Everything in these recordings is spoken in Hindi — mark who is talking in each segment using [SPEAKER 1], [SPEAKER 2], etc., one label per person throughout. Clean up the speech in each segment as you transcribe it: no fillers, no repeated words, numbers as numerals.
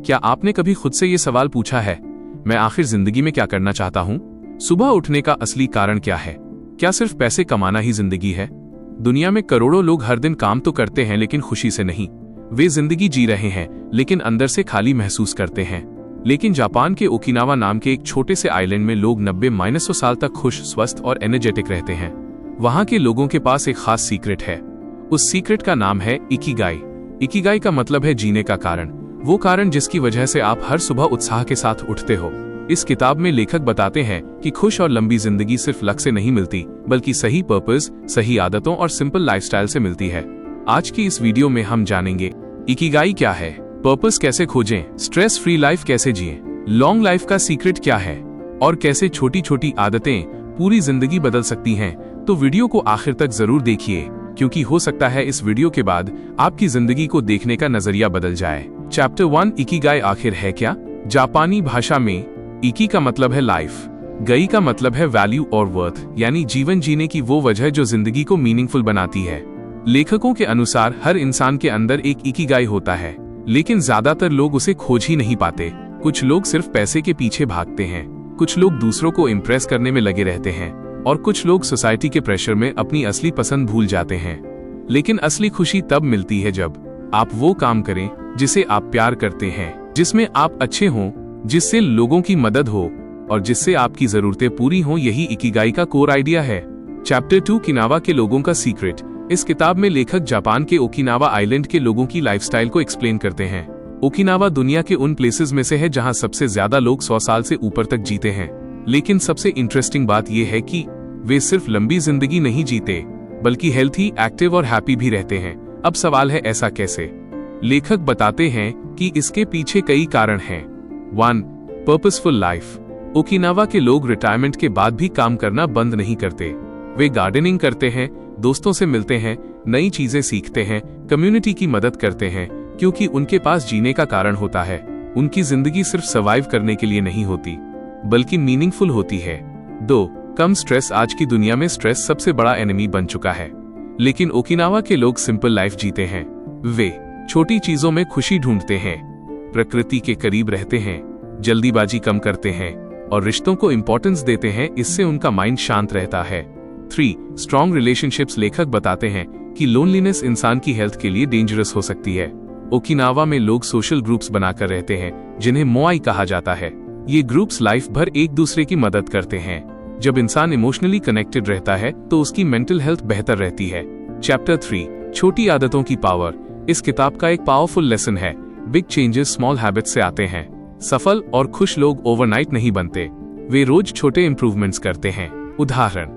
[SPEAKER 1] क्या आपने कभी खुद से ये सवाल पूछा है, मैं आखिर जिंदगी में क्या करना चाहता हूँ? सुबह उठने का असली कारण क्या है? क्या सिर्फ पैसे कमाना ही जिंदगी है? दुनिया में करोड़ों लोग हर दिन काम तो करते हैं लेकिन खुशी से नहीं। वे जिंदगी जी रहे हैं लेकिन अंदर से खाली महसूस करते हैं। लेकिन जापान के ओकिनावा नाम के एक छोटे से आइलैंड में लोग 90-100 साल तक खुश, स्वस्थ और एनर्जेटिक रहते हैं। वहाँ के लोगों के पास एक खास सीक्रेट है। उस सीक्रेट का नाम है इकिगाई। इकिगाई का मतलब है जीने का कारण, वो कारण जिसकी वजह से आप हर सुबह उत्साह के साथ उठते हो। इस किताब में लेखक बताते हैं कि खुश और लंबी जिंदगी सिर्फ लक से नहीं मिलती, बल्कि सही पर्पस, सही आदतों और सिंपल लाइफस्टाइल से मिलती है। आज की इस वीडियो में हम जानेंगे इकिगाई क्या है, पर्पस कैसे खोजें, स्ट्रेस फ्री लाइफ कैसे जिएं, लॉन्ग लाइफ का सीक्रेट क्या है और कैसे छोटी छोटी आदतें पूरी जिंदगी बदल सकती हैं। तो वीडियो को आखिर तक जरूर देखिए, क्योंकि हो सकता है इस वीडियो के बाद आपकी जिंदगी को देखने का नजरिया बदल जाए। चैप्टर 1, इकिगाई आखिर है क्या? जापानी भाषा में इकी का मतलब है लाइफ, गई का मतलब है वैल्यू और वर्थ, यानी जीवन जीने की वो वजह जो जिंदगी को मीनिंगफुल बनाती है। लेखकों के अनुसार हर इंसान के अंदर एक इकिगाई होता है, लेकिन ज्यादातर लोग उसे खोज ही नहीं पाते। कुछ लोग सिर्फ पैसे के पीछे भागते हैं, कुछ लोग दूसरों को इम्प्रेस करने में लगे रहते हैं और कुछ लोग सोसाइटी के प्रेशर में अपनी असली पसंद भूल जाते हैं। लेकिन असली खुशी तब मिलती है जब आप वो काम करें जिसे आप प्यार करते हैं, जिसमें आप अच्छे हों, जिससे लोगों की मदद हो और जिससे आपकी जरूरतें पूरी हों। यही इकिगाई का कोर आइडिया है। चैप्टर 2, ओकिनावा के लोगों का सीक्रेट। इस किताब में लेखक जापान के ओकिनावा आइलैंड के लोगों की लाइफस्टाइल को एक्सप्लेन करते हैं। ओकिनावा दुनिया के उन प्लेसेस में से है जहां सबसे ज्यादा लोग 100 साल से ऊपर तक जीते हैं। लेकिन सबसे इंटरेस्टिंग बात यह है कि वे सिर्फ लंबी जिंदगी नहीं जीते, बल्कि हेल्थी, एक्टिव और हैप्पी भी रहते हैं। अब सवाल है, ऐसा कैसे? लेखक बताते हैं कि इसके पीछे कई कारण हैं। 1, पर्पसफुल लाइफ। ओकिनावा के लोग रिटायरमेंट के बाद भी काम करना बंद नहीं करते। वे गार्डनिंग करते हैं, दोस्तों से मिलते हैं, नई चीजें सीखते हैं, कम्युनिटी की मदद करते हैं, क्योंकि उनके पास जीने का कारण होता है। उनकी जिंदगी सिर्फ सर्वाइव करने के लिए नहीं होती, बल्कि मीनिंगफुल होती है। 2, कम स्ट्रेस। आज की दुनिया में स्ट्रेस सबसे बड़ा एनिमी बन चुका है, लेकिन ओकिनावा के लोग सिंपल लाइफ जीते हैं। वे छोटी चीजों में खुशी ढूंढते हैं, प्रकृति के करीब रहते हैं, जल्दीबाजी कम करते हैं और रिश्तों को इंपॉर्टेंस देते हैं। इससे उनका माइंड शांत रहता है। 3, स्ट्रॉन्ग रिलेशनशिप्स। लेखक बताते हैं कि लोनलीनेस इंसान की हेल्थ के लिए डेंजरस हो सकती है। ओकिनावा में लोग सोशल ग्रुप्स बनाकर रहते हैं, जिन्हें मोआई कहा जाता है। ये ग्रुप्स लाइफ भर एक दूसरे की मदद करते हैं। जब इंसान इमोशनली कनेक्टेड रहता है तो उसकी मेंटल हेल्थ बेहतर रहती है। चैप्टर 3, छोटी आदतों की पावर। इस किताब का एक पावरफुल लेसन है, बिग चेंजेस स्मॉल हैबिट्स से आते हैं। सफल और खुश लोग ओवरनाइट नहीं बनते, वे रोज छोटे इंप्रूवमेंट्स करते हैं। उदाहरण,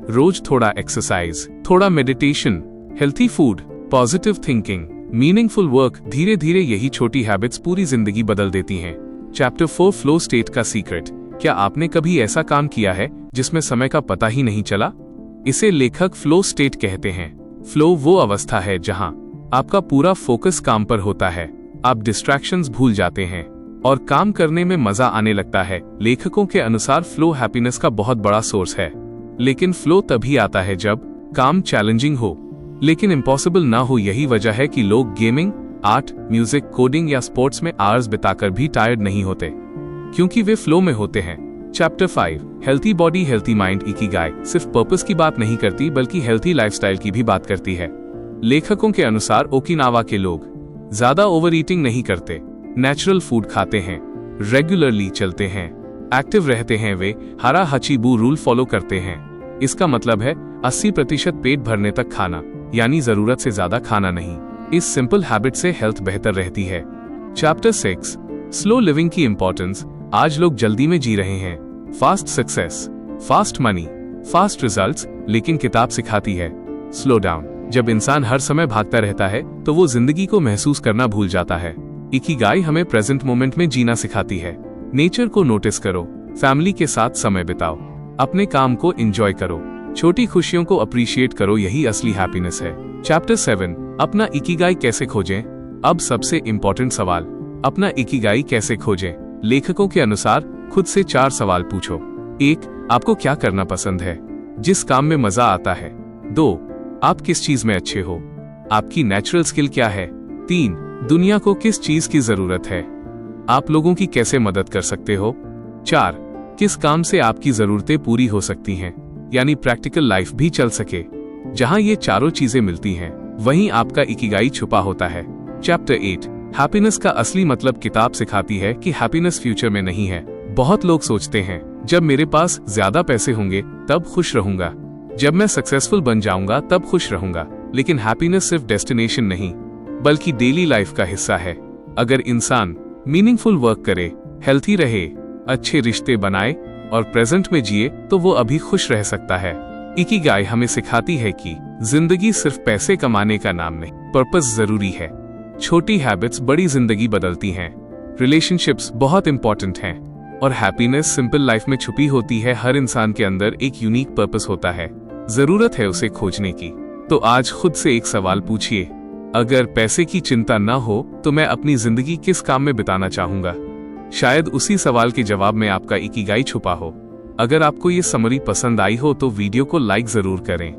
[SPEAKER 1] रोज थोड़ा एक्सरसाइज, थोड़ा meditation, healthy food, positive thinking, meaningful work. धीरे धीरे यही छोटी हैबिट्स पूरी जिंदगी बदल देती हैं। चैप्टर 4, फ्लो स्टेट का सीक्रेट। क्या आपने कभी ऐसा काम किया है जिसमें समय का पता ही नहीं चला? इसे लेखक फ्लो स्टेट कहते हैं। फ्लो वो अवस्था है जहां आपका पूरा फोकस काम पर होता है, आप डिस्ट्रैक्शंस भूल जाते हैं और काम करने में मजा आने लगता है। लेखकों के अनुसार फ्लो हैप्पीनेस का बहुत बड़ा सोर्स है। लेकिन फ्लो तभी आता है जब काम चैलेंजिंग हो, लेकिन इम्पॉसिबल ना हो। यही वजह है कि लोग गेमिंग, आर्ट, म्यूजिक, कोडिंग या स्पोर्ट्स में आवर्स बिताकर भी टायर्ड नहीं होते, क्योंकि वे फ्लो में होते हैं। Chapter 5, healthy body healthy mind. Ikigai सिर्फ पर्पस की बात नहीं करती, बल्कि हेल्थी लाइफस्टाइल की भी बात करती है। लेखकों के अनुसार ओकिनावा के लोग ज्यादा ओवर ईटिंग नहीं करते, नेचुरल फूड खाते हैं, रेगुलरली चलते हैं, एक्टिव रहते हैं। वे हरा हचीबू रूल फॉलो करते हैं। इसका मतलब है 80% पेट भरने तक खाना, यानी जरूरत से ज्यादा खाना नहीं। इस सिंपल हैबिट से हेल्थ बेहतर रहती है। चैप्टर 6, स्लो लिविंग की इंपॉर्टेंस। आज लोग जल्दी में जी रहे हैं, fast success, fast money, fast results. लेकिन किताब सिखाती है स्लो डाउन। जब इंसान हर समय भागता रहता है तो वो जिंदगी को महसूस करना भूल जाता है। इकिगाई हमें प्रेजेंट मोमेंट में जीना सिखाती है। नेचर को नोटिस करो, फैमिली के साथ समय बिताओ, अपने काम को एंजॉय करो, छोटी खुशियों को अप्रिशिएट करो। यही असली हैप्पीनेस है। चैप्टर 7, अपना इकिगाई कैसे खोजें। अब सबसे इंपॉर्टेंट सवाल, अपना इकिगाई कैसे खोजें? लेखकों के अनुसार खुद से 4 सवाल पूछो। 1, आपको क्या करना पसंद है, जिस काम में मजा आता है? 2, आप किस चीज में अच्छे हो, आपकी नेचुरल स्किल क्या है? 3, दुनिया को किस चीज की जरूरत है? आप लोगों की कैसे मदद कर सकते हो। 4 किस काम से आपकी जरूरतें पूरी हो सकती हैं, यानी प्रैक्टिकल लाइफ भी चल सके। जहां ये चारों चीजें मिलती हैं वहीं आपका इकिगाई छुपा होता है। चैप्टर 8 हैप्पीनेस का असली मतलब किताब सिखाती है कि हैप्पीनेस फ्यूचर में नहीं है। बहुत लोग सोचते हैं जब मेरे पास ज्यादा पैसे होंगे तब खुश रहूंगा, जब मैं सक्सेसफुल बन जाऊंगा तब खुश रहूंगा। लेकिन हैप्पीनेस सिर्फ डेस्टिनेशन नहीं बल्कि डेली लाइफ का हिस्सा है। अगर इंसान मीनिंगफुल वर्क करे, हेल्थी रहे, अच्छे रिश्ते बनाए और प्रेजेंट में जिए तो वो अभी खुश रह सकता है। इकिगाई हमें सिखाती है कि जिंदगी सिर्फ पैसे कमाने का नाम नहीं, पर्पस जरूरी है। छोटी हैबिट्स बड़ी जिंदगी बदलती हैं। रिलेशनशिप्स बहुत इंपॉर्टेंट हैं और हैप्पीनेस सिंपल लाइफ में छुपी होती है। हर इंसान के अंदर एक यूनिक पर्पस होता है, जरूरत है उसे खोजने की। तो आज खुद से एक सवाल पूछिए, अगर पैसे की चिंता न हो तो मैं अपनी जिंदगी किस काम में बिताना चाहूंगा। शायद उसी सवाल के जवाब में आपका इकिगाई छुपा हो। अगर आपको ये समरी पसंद आई हो तो वीडियो को लाइक जरूर करें।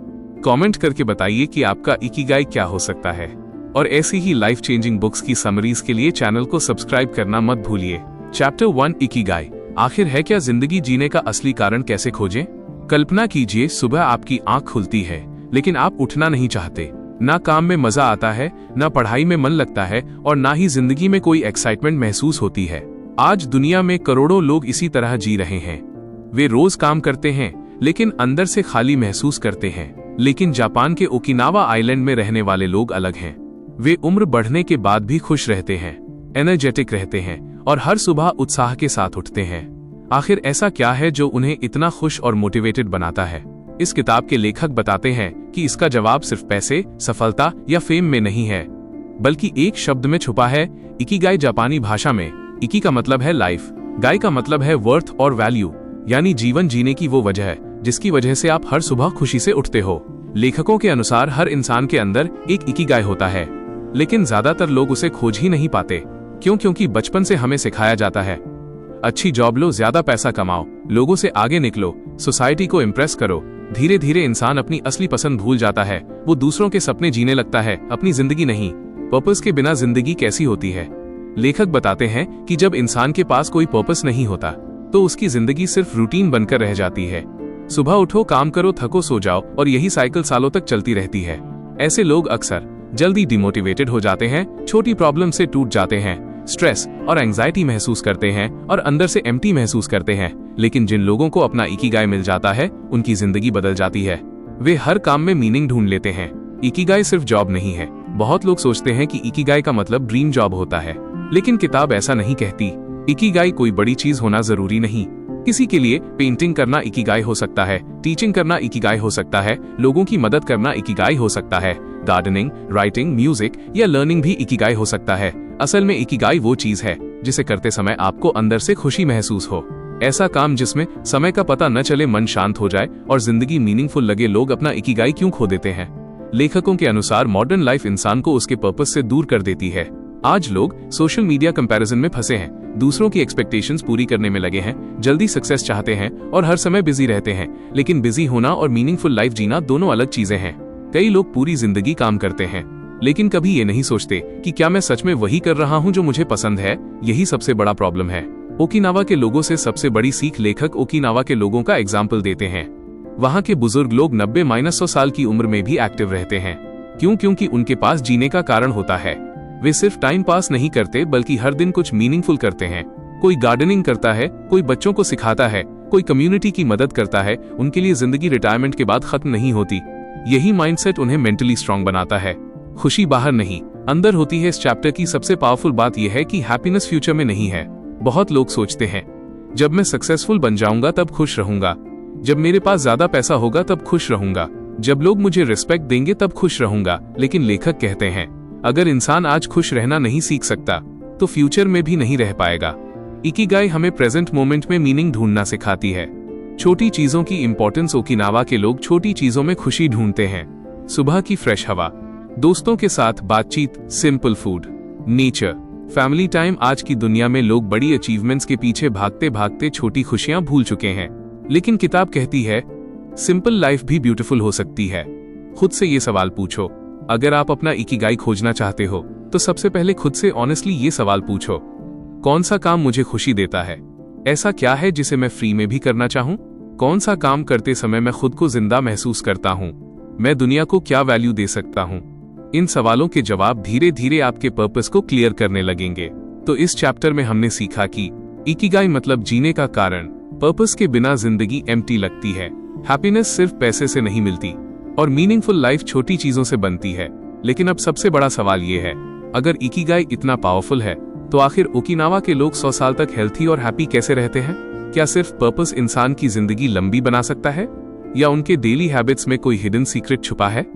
[SPEAKER 1] कमेंट करके बताइए कि आपका इकिगाई क्या हो सकता है। और ऐसी ही लाइफ चेंजिंग बुक्स की समरीज के लिए चैनल को सब्सक्राइब करना मत भूलिए। चैप्टर 1 इकिगाई, आखिर है क्या जिंदगी जीने का असली कारण कैसे खोजें। कल्पना कीजिए सुबह आपकी आंख खुलती है लेकिन आप उठना नहीं चाहते। ना काम में मजा आता है, ना पढ़ाई में मन लगता है और ना ही जिंदगी में कोई एक्साइटमेंट महसूस होती है। आज दुनिया में करोड़ों लोग इसी तरह जी रहे हैं। वे रोज काम करते हैं लेकिन अंदर से खाली महसूस करते हैं। लेकिन जापान के ओकिनावा आइलैंड में रहने वाले लोग अलग हैं। वे उम्र बढ़ने के बाद भी खुश रहते हैं, एनर्जेटिक रहते हैं और हर सुबह उत्साह के साथ उठते हैं। आखिर ऐसा क्या है जो उन्हें इतना खुश और मोटिवेटेड बनाता है। इस किताब के लेखक बताते हैं कि इसका जवाब सिर्फ पैसे, सफलता या फेम में नहीं है बल्कि एक शब्द में छुपा है, इकिगाई। जापानी भाषा में इकी का मतलब है लाइफ, गाई का मतलब है वर्थ और वैल्यू, यानी जीवन जीने की वो वजह जिसकी वजह से आप हर सुबह खुशी से उठते हो। लेखकों के अनुसार हर इंसान के अंदर एक इकिगाई होता है लेकिन ज्यादातर लोग उसे खोज ही नहीं पाते। क्योंकि बचपन से हमें सिखाया जाता है, अच्छी जॉब लो, ज्यादा पैसा कमाओ, लोगों से आगे निकलो, सोसाइटी को इम्प्रेस करो। धीरे धीरे इंसान अपनी असली पसंद भूल जाता है। वो दूसरों के सपने जीने लगता है, अपनी जिंदगी नहीं। पर्पस के बिना जिंदगी कैसी होती है। लेखक बताते हैं कि जब इंसान के पास कोई पर्पस नहीं होता तो उसकी जिंदगी सिर्फ रूटीन बनकर रह जाती है। सुबह उठो, काम करो, थको, सो जाओ और यही साइकिल सालों तक चलती रहती है। ऐसे लोग अक्सर जल्दी डिमोटिवेटेड हो जाते हैं, छोटी प्रॉब्लम से टूट जाते हैं, स्ट्रेस और एंजाइटी महसूस करते हैं और अंदर से एम्प्टी महसूस करते हैं। लेकिन जिन लोगों को अपना इकिगाई मिल जाता है उनकी जिंदगी बदल जाती है। वे हर काम में मीनिंग ढूंढ लेते हैं। इकिगाई सिर्फ जॉब नहीं है। बहुत लोग सोचते हैं कि इकिगाई का मतलब ड्रीम जॉब होता है, लेकिन किताब ऐसा नहीं कहती। इकिगाई कोई बड़ी चीज होना जरूरी नहीं। किसी के लिए पेंटिंग करना इकिगाई हो सकता है, टीचिंग करना इकिगाई हो सकता है, लोगों की मदद करना इकिगाई हो सकता है, गार्डनिंग, राइटिंग, म्यूजिक या लर्निंग भी इकिगाई हो सकता है। असल में इकिगाई वो चीज है जिसे करते समय आपको अंदर से खुशी महसूस हो। ऐसा काम जिसमें समय का पता न चले, मन शांत हो जाए और जिंदगी मीनिंगफुल लगे। लोग अपना इकिगाई क्यों खो देते हैं। लेखकों के अनुसार मॉडर्न लाइफ इंसान को उसके पर्पस से दूर कर देती है। आज लोग सोशल मीडिया कंपैरिजन में फंसे हैं, दूसरों की एक्सपेक्टेशंस पूरी करने में लगे हैं, जल्दी सक्सेस चाहते हैं और हर समय बिजी रहते हैं। लेकिन बिजी होना और मीनिंगफुल लाइफ जीना दोनों अलग चीजें हैं। कई लोग पूरी जिंदगी काम करते हैं लेकिन कभी ये नहीं सोचते कि क्या मैं सच में वही कर रहा हूँ जो मुझे पसंद है। यही सबसे बड़ा प्रॉब्लम है। ओकिनावा के लोगों से सबसे बड़ी सीख लेखक ओकिनावा के लोगों का एग्जाम्पल देते हैं। वहाँ के बुजुर्ग लोग 90-100 साल की उम्र में भी एक्टिव रहते हैं। क्योंकि उनके पास जीने का कारण होता है। वे सिर्फ टाइम पास नहीं करते बल्कि हर दिन कुछ मीनिंगफुल करते हैं। कोई गार्डनिंग करता है, कोई बच्चों को सिखाता है, कोई कम्युनिटी की मदद करता है। उनके लिए जिंदगी रिटायरमेंट के बाद खत्म नहीं होती। यही माइंडसेट उन्हें मेंटली स्ट्रांग बनाता है। खुशी बाहर नहीं, अंदर होती है। इस चैप्टर की सबसे पावरफुल बात यह है कि हैप्पीनेस फ्यूचर में नहीं है। बहुत लोग सोचते हैं जब मैं सक्सेसफुल बन जाऊंगा तब खुश रहूंगा, जब मेरे पास ज्यादा पैसा होगा तब खुश रहूंगा, जब लोग मुझे रिस्पेक्ट देंगे तब खुश रहूंगा। लेकिन लेखक कहते हैं अगर इंसान आज खुश रहना नहीं सीख सकता तो फ्यूचर में भी नहीं रह पाएगा। इकिगाई हमें प्रेजेंट मोमेंट में मीनिंग ढूंढना सिखाती है। छोटी चीजों की इंपॉर्टेंस। ओकिनावा के लोग छोटी चीजों में खुशी ढूंढते हैं। सुबह की फ्रेश हवा, दोस्तों के साथ बातचीत, simple food, nature, family time. आज की दुनिया में लोग बड़ी अचीवमेंट्स के पीछे भागते भागते छोटी खुशियां भूल चुके हैं। लेकिन किताब कहती है सिंपल लाइफ भी ब्यूटीफुल हो सकती है। खुद से ये सवाल पूछो, अगर आप अपना इकिगाई खोजना चाहते हो तो सबसे पहले खुद से ऑनेस्टली ये सवाल पूछो, कौन सा काम मुझे खुशी देता है? ऐसा क्या है जिसे मैं फ्री में भी करना चाहूं? कौन सा काम करते समय मैं खुद को जिंदा महसूस करता हूं? मैं दुनिया को क्या वैल्यू दे सकता हूं? इन सवालों के जवाब धीरे धीरे आपके पर्पस को क्लियर करने लगेंगे। तो इस चैप्टर में हमने सीखा कि इकिगाई मतलब जीने का कारण। पर्पस के बिना जिंदगी एम्प्टी लगती है। हैप्पीनेस सिर्फ पैसे से नहीं मिलती और मीनिंगफुल लाइफ छोटी चीजों से बनती है। लेकिन अब सबसे बड़ा सवाल ये है, अगर इकिगाई इतना पावरफुल है तो आखिर ओकिनावा के लोग 100 साल तक हेल्थी और हैप्पी कैसे रहते हैं? क्या सिर्फ पर्पस इंसान की जिंदगी लंबी बना सकता है या उनके डेली हैबिट्स में कोई हिडन सीक्रेट छुपा है?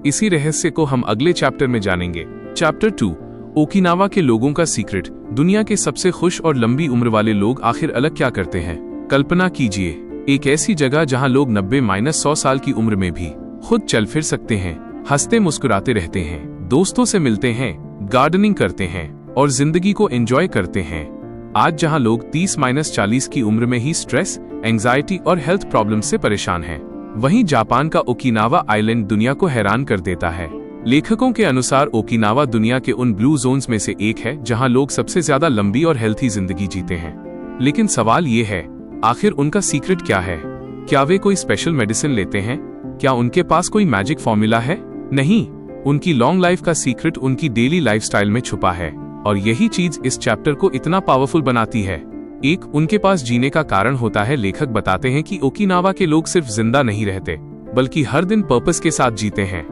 [SPEAKER 1] इसी रहस्य को हम अगले चैप्टर में जानेंगे। चैप्टर 2, ओकिनावा के लोगों का सीक्रेट। दुनिया के सबसे खुश और लंबी उम्र वाले लोग आखिर अलग क्या करते हैं? कल्पना कीजिए, एक ऐसी जगह जहां लोग 90-100 साल की उम्र में भी खुद चल फिर सकते हैं, हंसते मुस्कुराते रहते हैं, दोस्तों से मिलते हैं, गार्डनिंग करते हैं और जिंदगी को एंजॉय करते हैं। आज जहां लोग 30-40 की उम्र में ही स्ट्रेस, एंजाइटी और हेल्थ प्रॉब्लम्स से परेशान हैं, वहीं जापान का ओकिनावा आइलैंड दुनिया को हैरान कर देता है। लेखकों के अनुसार ओकिनावा दुनिया के उन ब्लू जोन्स में से एक है जहां लोग सबसे ज्यादा लंबी और हेल्थी जिंदगी जीते हैं। लेकिन सवाल ये है, आखिर उनका सीक्रेट क्या है? क्या वे कोई स्पेशल मेडिसिन लेते हैं? क्या उनके पास कोई मैजिक फॉर्मूला है? नहीं, उनकी लॉन्ग लाइफ का सीक्रेट उनकी डेली लाइफस्टाइल में छुपा है और यही चीज इस चैप्टर को इतना पावरफुल बनाती है। एक, उनके पास जीने का कारण होता है। लेखक बताते हैं कि ओकिनावा के लोग सिर्फ जिंदा नहीं रहते बल्कि हर दिन पर्पस के साथ जीते हैं।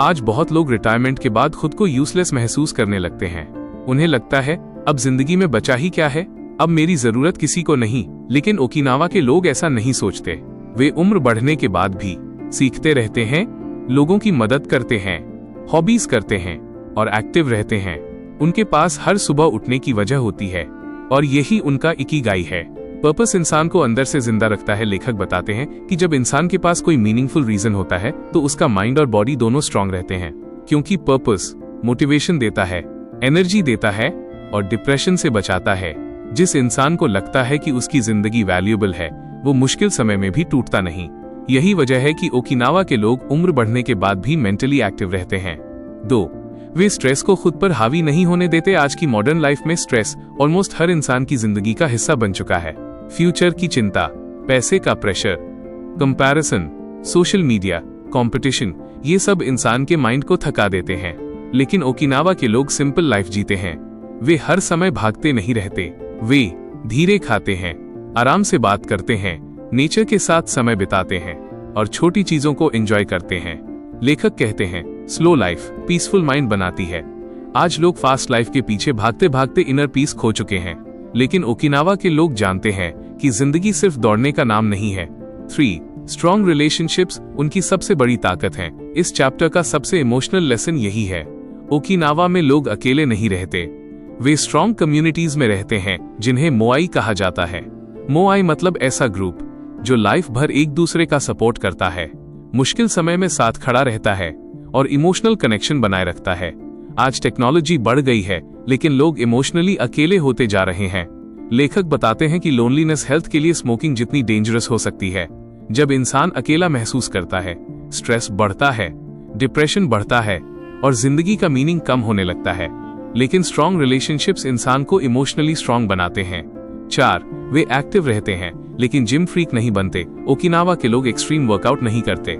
[SPEAKER 1] आज बहुत लोग रिटायरमेंट के बाद खुद को यूजलेस महसूस करने लगते हैं। उन्हें लगता है अब जिंदगी में बचा ही क्या है, अब मेरी जरूरत किसी को नहीं। लेकिन ओकिनावा के लोग ऐसा नहीं सोचते। वे उम्र बढ़ने के बाद भी सीखते रहते हैं, लोगों की मदद करते हैं, हॉबीज करते हैं और एक्टिव रहते हैं। उनके पास हर सुबह उठने की वजह होती है और यही उनका इकिगाई है। पर्पस इंसान को अंदर से जिंदा रखता है। लेखक बताते हैं कि जब इंसान के पास कोई मीनिंगफुल रीजन होता है तो उसका माइंड और बॉडी दोनों स्ट्रांग रहते हैं, क्योंकि पर्पस मोटिवेशन देता है, एनर्जी देता है और डिप्रेशन से बचाता है। जिस इंसान को लगता है कि उसकी जिंदगी वैल्यूएबल है, वो मुश्किल समय में भी टूटता नहीं। यही वजह है कि ओकिनावा के लोग उम्र बढ़ने के बाद भी मेंटली एक्टिव रहते हैं। 2, वे स्ट्रेस को खुद पर हावी नहीं होने देते। आज की मॉडर्न लाइफ में स्ट्रेस ऑलमोस्ट हर इंसान की जिंदगी का हिस्सा बन चुका है। फ्यूचर की चिंता, पैसे का pressure, comparison, social media, competition, ये सब इंसान के माइंड को थका देते हैं। लेकिन ओकिनावा के लोग सिंपल लाइफ जीते हैं। वे हर समय भागते नहीं रहते। वे धीरे खाते हैं, आराम से बात करते हैं, नेचर के साथ समय बिताते हैं और छोटी चीजों को एंजॉय करते हैं। लेखक कहते हैं, स्लो लाइफ पीसफुल माइंड बनाती है। आज लोग फास्ट लाइफ के पीछे भागते भागते इनर पीस खो चुके हैं। लेकिन ओकिनावा के लोग जानते हैं कि जिंदगी सिर्फ दौड़ने का नाम नहीं है। 3, स्ट्रॉन्ग रिलेशनशिप्स उनकी सबसे बड़ी ताकत हैं। इस चैप्टर का सबसे इमोशनल लेसन यही है। ओकिनावा में लोग अकेले नहीं रहते, वे स्ट्रॉन्ग कम्युनिटीज में रहते हैं जिन्हें मोआई कहा जाता है। मोआई मतलब ऐसा ग्रुप जो लाइफ भर एक दूसरे का सपोर्ट करता है, मुश्किल समय में साथ खड़ा रहता है और इमोशनल कनेक्शन बनाए रखता है। आज टेक्नोलॉजी बढ़ गई है लेकिन लोग इमोशनली अकेले होते जा रहे हैं। लेखक बताते हैं कि लोनलीनेस हेल्थ के लिए स्मोकिंग जितनी डेंजरस हो सकती है। जब इंसान अकेला महसूस करता है, स्ट्रेस बढ़ता है, डिप्रेशन बढ़ता है और जिंदगी का मीनिंग कम होने लगता है। लेकिन स्ट्रॉन्ग रिलेशनशिप्स इंसान को इमोशनली स्ट्रॉन्ग बनाते हैं। 4, वे एक्टिव रहते हैं लेकिन जिम फ्रीक नहीं बनते। ओकिनावा के लोग एक्सट्रीम वर्कआउट नहीं करते,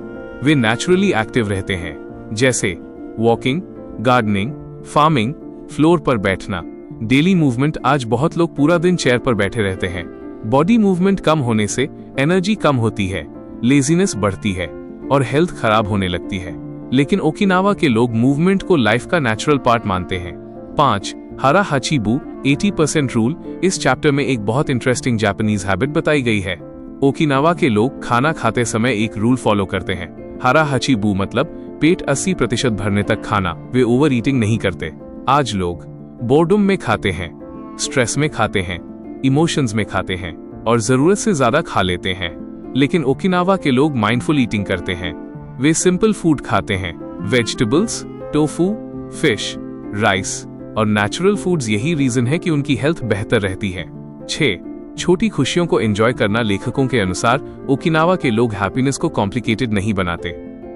[SPEAKER 1] वे नेचुरली एक्टिव रहते हैं, जैसे वॉकिंग, गार्डनिंग, फार्मिंग, फ्लोर पर बैठना, डेली मूवमेंट। आज बहुत लोग पूरा दिन चेयर पर बैठे रहते हैं। बॉडी मूवमेंट कम होने से एनर्जी कम होती है, लेजीनेस बढ़ती है और हेल्थ खराब होने लगती है। लेकिन ओकिनावा के लोग मूवमेंट को लाइफ का नेचुरल पार्ट मानते हैं। 5, हारा हाचीबू 80% रूल। इस चैप्टर में एक बहुत इंटरेस्टिंग जापानीज हैबिट बताई गई है। ओकिनावा के लोग खाना खाते समय एक रूल फॉलो करते हैं। हारा हाचीबू मतलब पेट 80% भरने तक खाना। वे ओवर ईटिंग नहीं करते। आज लोग बोर्डम में खाते हैं, स्ट्रेस में खाते हैं, इमोशंस में खाते हैं और जरूरत से ज्यादा खा लेते हैं। लेकिन ओकिनावा के लोग माइंडफुल ईटिंग करते हैं। वे सिंपल फूड खाते हैं, वेजिटेबल्स, टोफू, फिश, राइस और नेचुरल फूड्स। यही रीजन है कि उनकी हेल्थ बेहतर रहती है। 6, छोटी खुशियों को एंजॉय करना। लेखकों के अनुसार ओकिनावा के लोग हैप्पीनेस को कॉम्प्लिकेटेड नहीं बनाते।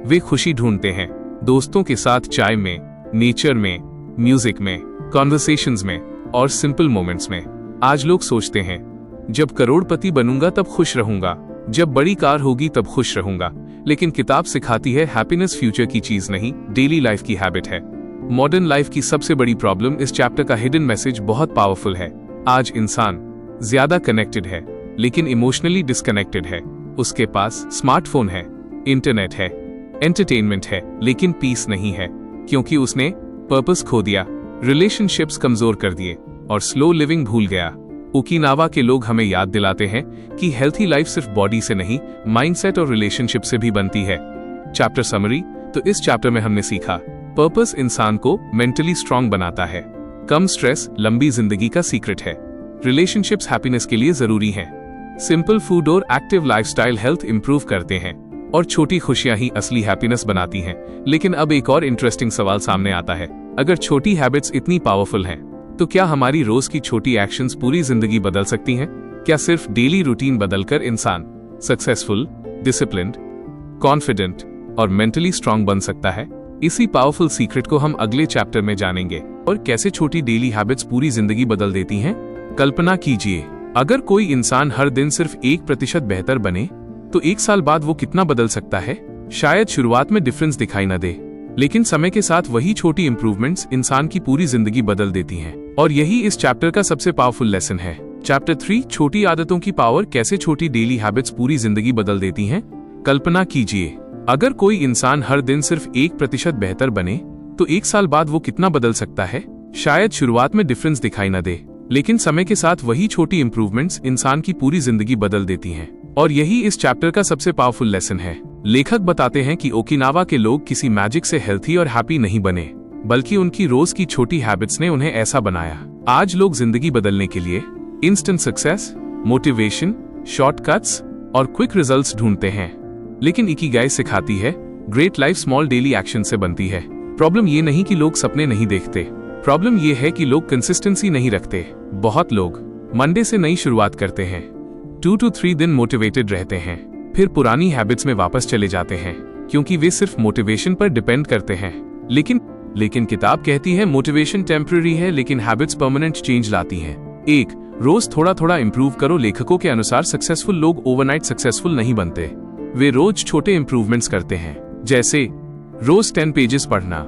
[SPEAKER 1] वे खुशी ढूंढते हैं दोस्तों के साथ चाय में, नेचर में, म्यूजिक में, कॉन्वर्सेशंस में और सिंपल मोमेंट्स में। आज लोग सोचते हैं जब करोड़पति बनूंगा तब खुश रहूंगा, जब बड़ी कार होगी तब खुश रहूंगा, लेकिन किताब सिखाती है हैप्पीनेस फ्यूचर की चीज नहीं, डेली लाइफ की हैबिट है। मॉडर्न लाइफ की सबसे बड़ी प्रॉब्लम, इस चैप्टर का हिडन मैसेज बहुत पावरफुल है। आज इंसान ज्यादा कनेक्टेड है लेकिन इमोशनली डिस्कनेक्टेड है। उसके पास स्मार्टफोन है, इंटरनेट है, एंटरटेनमेंट है, लेकिन पीस नहीं है, क्योंकि उसने पर्पस खो दिया, रिलेशनशिप्स कमजोर कर दिए और स्लो लिविंग भूल गया। ओकिनावा के लोग हमें याद दिलाते हैं कि हेल्थी लाइफ सिर्फ बॉडी से नहीं, माइंडसेट और रिलेशनशिप से भी बनती है। Chapter summary. तो इस चैप्टर में हमने सीखा, पर्पस इंसान को मेंटली स्ट्रांग बनाता है, कम स्ट्रेस लंबी जिंदगी का सीक्रेट है, रिलेशनशिप्स हैप्पीनेस के लिए जरूरी हैं, सिंपल फूड और एक्टिव लाइफस्टाइल हेल्थ इंप्रूव करते हैं, और छोटी खुशियां ही असली हैप्पीनेस बनाती हैं। लेकिन अब एक और इंटरेस्टिंग सवाल सामने आता है, अगर छोटी हैबिट्स इतनी पावरफुल हैं, तो क्या हमारी रोज की छोटी एक्शंस पूरी जिंदगी बदल सकती हैं? क्या सिर्फ डेली रूटीन बदलकर इंसान सक्सेसफुल, डिसिप्लिन्ड, कॉन्फिडेंट और मेंटली स्ट्रांग बन सकता है? इसी पावरफुल सीक्रेट को हम अगले चैप्टर में जानेंगे, और कैसे छोटी डेली हैबिट्स पूरी जिंदगी बदल देती हैं। कल्पना कीजिए, अगर कोई इंसान हर दिन सिर्फ 1% बेहतर बने, तो 1 साल बाद वो कितना बदल सकता है? शायद शुरुआत में डिफरेंस दिखाई न दे, लेकिन समय के साथ वही छोटी इंप्रूवमेंट्स इंसान की पूरी जिंदगी बदल देती हैं। और यही इस चैप्टर का सबसे पावरफुल लेसन है। चैप्टर 3, छोटी आदतों की पावर, कैसे छोटी डेली हैबिट्स पूरी जिंदगी बदल देती हैं। कल्पना कीजिए, अगर कोई इंसान हर दिन सिर्फ 1% बेहतर बने, तो 1 साल बाद वो कितना बदल सकता है? शायद शुरुआत में डिफरेंस दिखाई न दे, लेकिन समय के साथ वही छोटी इंप्रूवमेंट्स इंसान की पूरी जिंदगी बदल देती हैं। और यही इस चैप्टर का सबसे पावरफुल लेसन है। लेखक बताते हैं कि ओकिनावा के लोग किसी मैजिक से हेल्थी और हैप्पी नहीं बने, बल्कि उनकी रोज की छोटी हैबिट्स ने उन्हें ऐसा बनाया। आज लोग जिंदगी बदलने के लिए इंस्टेंट सक्सेस, मोटिवेशन, शॉर्टकट्स और क्विक रिजल्ट्स ढूंढते हैं, लेकिन इकिगाई सिखाती है great life small daily action से बनती है। प्रॉब्लम ये नहीं कि लोग सपने नहीं देखते, प्रॉब्लम ये है कि लोग कंसिस्टेंसी नहीं रखते। बहुत लोग मंडे से नई शुरुआत करते हैं, 2 to 3 दिन मोटिवेटेड रहते हैं, फिर पुरानी हैबिट्स में वापस चले जाते हैं, क्योंकि वे सिर्फ मोटिवेशन पर डिपेंड करते हैं। लेकिन किताब कहती है मोटिवेशन टेम्पररी है, लेकिन हैबिट्स परमानेंट चेंज लाती हैं। 1, रोज थोड़ा थोड़ा इंप्रूव करो। लेखकों के अनुसार सक्सेसफुल लोग ओवरनाइट सक्सेसफुल नहीं बनते, वे रोज छोटे इंप्रूवमेंट्स करते हैं, जैसे रोज 10 पेजेस पढ़ना,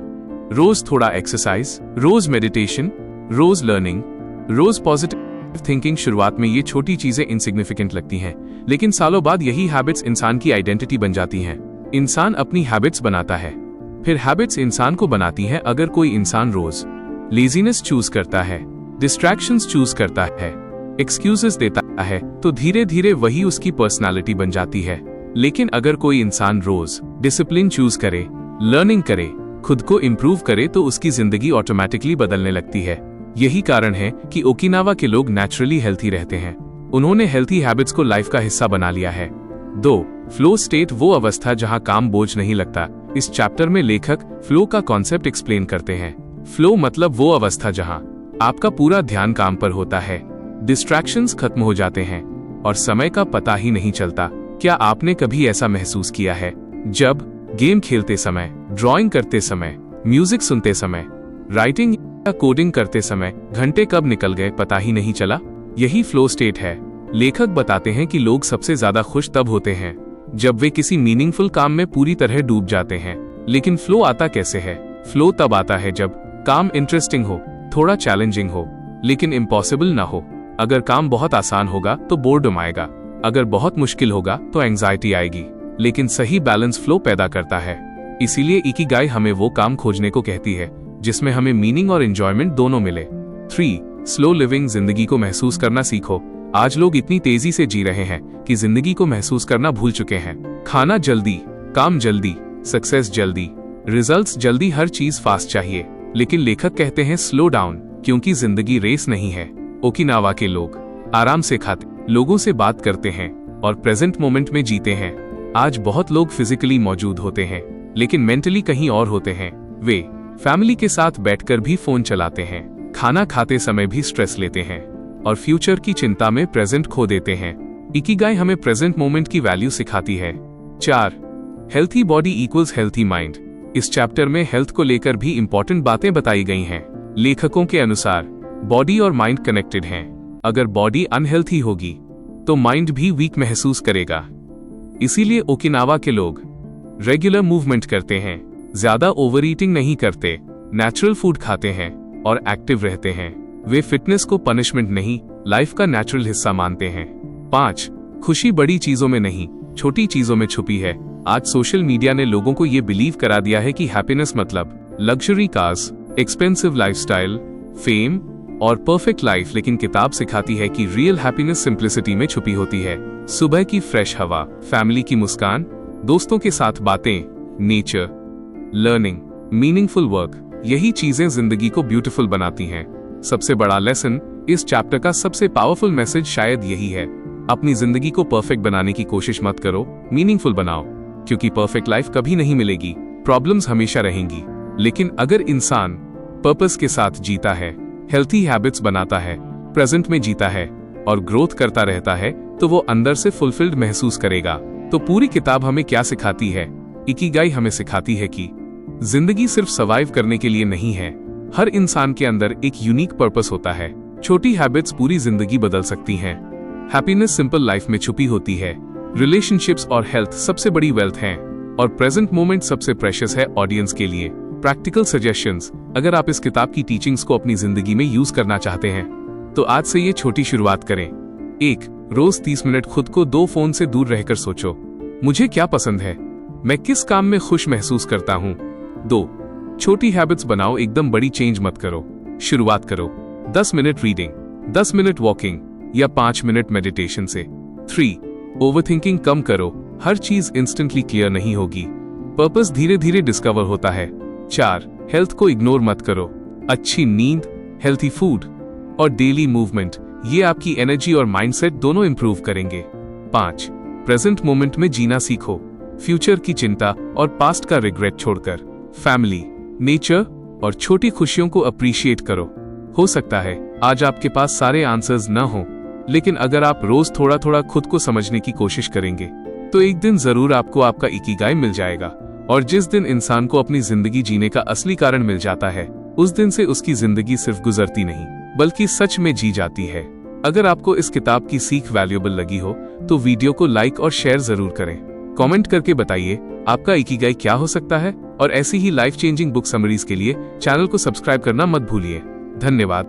[SPEAKER 1] रोज थोड़ा एक्सरसाइज, रोज मेडिटेशन, रोज लर्निंग, रोज पॉजिटिव थिंकिंग। शुरुआत में ये छोटी चीजें इनसिग्निफिकेंट लगती हैं, लेकिन सालों बाद यही हैबिट्स इंसान की आइडेंटिटी बन जाती हैं। इंसान अपनी हैबिट्स बनाता है, फिर हैबिट्स इंसान को बनाती हैं। अगर कोई इंसान रोज लेजीनेस चूज करता है, डिस्ट्रैक्शंस चूज करता है, एक्सक्यूजेस देता है, तो धीरे धीरे वही उसकी पर्सनालिटी बन जाती है। लेकिन अगर कोई इंसान रोज डिसिप्लिन चूज करे, लर्निंग करे, खुद को इम्प्रूव करे, तो उसकी जिंदगी ऑटोमेटिकली बदलने लगती है। यही कारण है कि ओकिनावा के लोग नेचुरली हेल्थी रहते हैं। उन्होंने हेल्थी हैबिट्स को लाइफ का हिस्सा बना लिया है। 2, फ्लो स्टेट, वो अवस्था जहां काम बोझ नहीं लगता। इस चैप्टर में लेखक फ्लो का कॉन्सेप्ट एक्सप्लेन करते हैं। फ्लो मतलब वो अवस्था जहां आपका पूरा ध्यान काम पर होता है, डिस्ट्रैक्शंस खत्म हो जाते हैं और समय का पता ही नहीं चलता। क्या आपने कभी ऐसा महसूस किया है, जब गेम खेलते समय, ड्राइंग करते समय, म्यूजिक सुनते समय, राइटिंग या कोडिंग करते समय घंटे कब निकल गए पता ही नहीं चला? यही फ्लो स्टेट है। लेखक बताते हैं कि लोग सबसे ज्यादा खुश तब होते हैं जब वे किसी मीनिंगफुल काम में पूरी तरह डूब जाते हैं। लेकिन फ्लो आता कैसे है? फ्लो तब आता है जब काम इंटरेस्टिंग हो, थोड़ा चैलेंजिंग हो, लेकिन इम्पॉसिबल ना हो। अगर काम बहुत आसान होगा तो बोर्डम आएगा, अगर बहुत मुश्किल होगा तो एंजाइटी आएगी, लेकिन सही बैलेंस फ्लो पैदा करता है। इसीलिए इकिगाई हमें वो काम खोजने को कहती है जिसमें हमें मीनिंग और एंजॉयमेंट दोनों मिले। 3, स्लो लिविंग, जिंदगी को महसूस करना सीखो। आज लोग इतनी तेजी से जी रहे हैं कि जिंदगी को महसूस करना भूल चुके हैं। खाना जल्दी, काम जल्दी, सक्सेस जल्दी, रिजल्ट्स जल्दी, हर चीज फास्ट चाहिए। लेकिन लेखक कहते हैं स्लो डाउन, क्योंकि जिंदगी रेस नहीं है। ओकिनावा के लोग आराम से खाते, लोगों से बात करते हैं और प्रेजेंट मोमेंट में जीते हैं। आज बहुत लोग फिजिकली मौजूद होते हैं, लेकिन मेंटली कहीं और होते हैं। वे फैमिली के साथ बैठकर भी फोन चलाते हैं, खाना खाते समय भी स्ट्रेस लेते हैं और फ्यूचर की चिंता में प्रेजेंट खो देते हैं। इकिगाई हमें प्रेजेंट मोमेंट की वैल्यू सिखाती है। 4, healthy body equals healthy mind. इस चैप्टर में हेल्थ को लेकर भी इंपॉर्टेंट बातें बताई गई हैं। लेखकों के अनुसार बॉडी और माइंड कनेक्टेड हैं। अगर बॉडी अनहेल्थी होगी तो माइंड भी वीक महसूस करेगा। इसीलिए ओकिनावा के लोग रेगुलर मूवमेंट करते हैं, ज्यादा ओवर ईटिंग नहीं करते, नेचुरल फूड खाते हैं और एक्टिव रहते हैं। वे फिटनेस को पनिशमेंट नहीं, लाइफ का नेचुरल हिस्सा मानते हैं। 5. खुशी बड़ी चीजों में नहीं, छोटी चीजों में छुपी है। आज सोशल मीडिया ने लोगों को ये बिलीव करा दिया है कि हैप्पीनेस मतलब luxury cars, expensive lifestyle, fame और परफेक्ट लाइफ, लेकिन किताब सिखाती है कि रियल हैप्पीनेस सिंप्लिसिटी में छुपी होती है। सुबह की फ्रेश हवा, फैमिली की मुस्कान, दोस्तों के साथ बातें, नेचर, लर्निंग, मीनिंगफुल वर्क, यही चीजें जिंदगी को ब्यूटीफुल बनाती हैं। सबसे बड़ा लेसन, इस चैप्टर का सबसे पावरफुल मैसेज शायद यही है, अपनी जिंदगी को परफेक्ट बनाने की कोशिश मत करो, मीनिंगफुल बनाओ। क्योंकि परफेक्ट लाइफ कभी नहीं मिलेगी, प्रॉब्लम्स हमेशा रहेंगी, लेकिन अगर इंसान पर्पस के साथ जीता है, हेल्थी हैबिट्स बनाता है, प्रेजेंट में जीता है और ग्रोथ करता रहता है, तो वो अंदर से फुलफिल्ड महसूस करेगा। तो पूरी किताब हमें क्या सिखाती है? इकिगाई हमें सिखाती है कि जिंदगी सिर्फ सर्वाइव करने के लिए नहीं है। हर इंसान के अंदर एक यूनिक पर्पस होता है। छोटी हैबिट्स पूरी जिंदगी बदल सकती हैं। हैप्पीनेस सिंपल लाइफ में छुपी होती है। रिलेशनशिप्स और हेल्थ सबसे बड़ी वेल्थ हैं और प्रेजेंट मोमेंट सबसे प्रेशियस है ऑडियंस के लिए। प्रैक्टिकल सजेशंस, अगर आप इस किताब की टीचिंग्स को अपनी जिंदगी में यूज करना चाहते हैं तो आज से ये छोटी शुरुआत करें। 1. रोज 30 मिनट खुद को 2 फोन से दूर रहकर सोचो, मुझे क्या पसंद है, मैं किस काम में खुश महसूस करता हूँ। 2. छोटी हैबिट्स बनाओ, एकदम बड़ी चेंज मत करो, शुरुआत करो। 10 मिनट रीडिंग, 10 मिनट वॉकिंग या 5 मिनट मेडिटेशन से। 3. ओवरथिंकिंग कम करो, हर चीज इंस्टेंटली क्लियर नहीं होगी, पर्पस धीरे धीरे डिस्कवर होता है। 4. हेल्थ को इग्नोर मत करो, अच्छी नींद, हेल्थी फूड और डेली मूवमेंट, ये आपकी एनर्जी और माइंडसेट दोनों इंप्रूव करेंगे। 5. प्रेजेंट मोमेंट में जीना सीखो, फ्यूचर की चिंता और पास्ट का रिग्रेट छोड़कर। फैमिली, नेचर और छोटी खुशियों को अप्रिशिएट करो। हो सकता है आज आपके पास सारे आंसर्स न हो, लेकिन अगर आप रोज थोड़ा थोड़ा खुद को समझने की कोशिश करेंगे तो एक दिन जरूर आपको आपका इकिगाई मिल जाएगा। और जिस दिन इंसान को अपनी जिंदगी जीने का असली कारण मिल जाता है, उस दिन से उसकी जिंदगी सिर्फ गुजरती नहीं बल्कि सच में जी जाती है। अगर आपको इस किताब की सीख वैल्यूएबल लगी हो तो वीडियो को लाइक और शेयर जरूर करें। कमेंट करके बताइए आपका इकिगाई क्या हो सकता है, और ऐसी ही लाइफ चेंजिंग बुक समरीज के लिए चैनल को सब्सक्राइब करना मत भूलिए। धन्यवाद।